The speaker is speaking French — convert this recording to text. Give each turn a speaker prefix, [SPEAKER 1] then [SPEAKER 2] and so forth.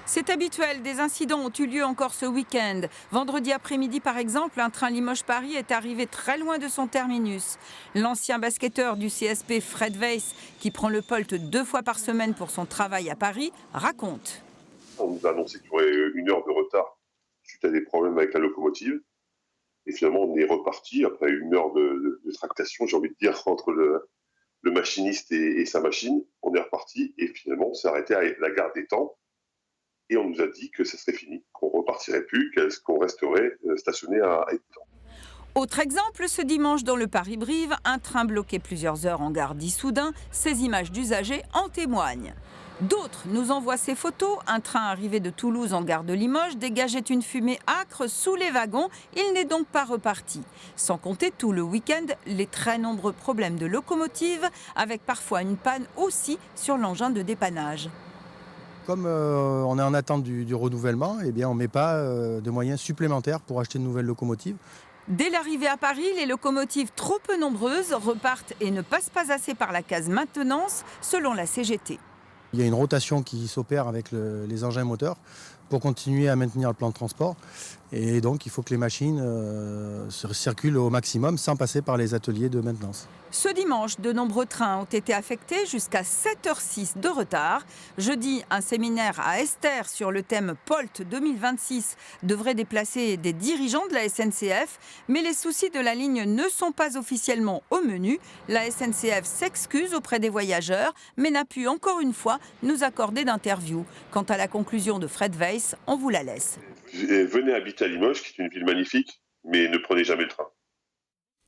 [SPEAKER 1] C'est habituel, des incidents ont eu lieu encore ce week-end. Vendredi après-midi, par exemple, un train Limoges-Paris est arrivé très loin de son terminus. L'ancien basketteur du CSP, Fred Weiss, qui prend le Polt 2 fois par semaine pour son travail à Paris, raconte.
[SPEAKER 2] On nous a annoncé qu'il y aurait 1 heure de retard suite à des problèmes avec la locomotive. Et finalement, on est reparti après 1 heure de tractation, j'ai envie de dire, entre le machiniste et sa machine. On est reparti et finalement, on s'est arrêté à la gare d'Étampes. Et on nous a dit que ça serait fini, qu'on ne repartirait plus, qu'on resterait stationné à Étampes.
[SPEAKER 1] Autre exemple, ce dimanche dans le Paris-Brive, un train bloqué plusieurs heures en gare d'Issoudun. Ces images d'usagers en témoignent. D'autres nous envoient ces photos. Un train arrivé de Toulouse en gare de Limoges dégageait une fumée âcre sous les wagons. Il n'est donc pas reparti. Sans compter tout le week-end, les très nombreux problèmes de locomotive, avec parfois une panne aussi sur l'engin de dépannage.
[SPEAKER 3] Comme on est en attente du renouvellement, eh bien, on ne met pas de moyens supplémentaires pour acheter de nouvelles locomotives.
[SPEAKER 1] Dès l'arrivée à Paris, les locomotives trop peu nombreuses repartent et ne passent pas assez par la case maintenance, selon la CGT.
[SPEAKER 3] Il y a une rotation qui s'opère avec les engins moteurs pour continuer à maintenir le plan de transport. Et donc, il faut que les machines circulent au maximum sans passer par les ateliers de maintenance.
[SPEAKER 1] Ce dimanche, de nombreux trains ont été affectés jusqu'à 7h06 de retard. Jeudi, un séminaire à Esther sur le thème Polt 2026 devrait déplacer des dirigeants de la SNCF. Mais les soucis de la ligne ne sont pas officiellement au menu. La SNCF s'excuse auprès des voyageurs, mais n'a pu encore une fois nous accorder d'interview. Quant à la conclusion de Fred Weiss, on vous la laisse.
[SPEAKER 2] Venez habiter à Limoges, qui est une ville magnifique, mais ne prenez jamais le train.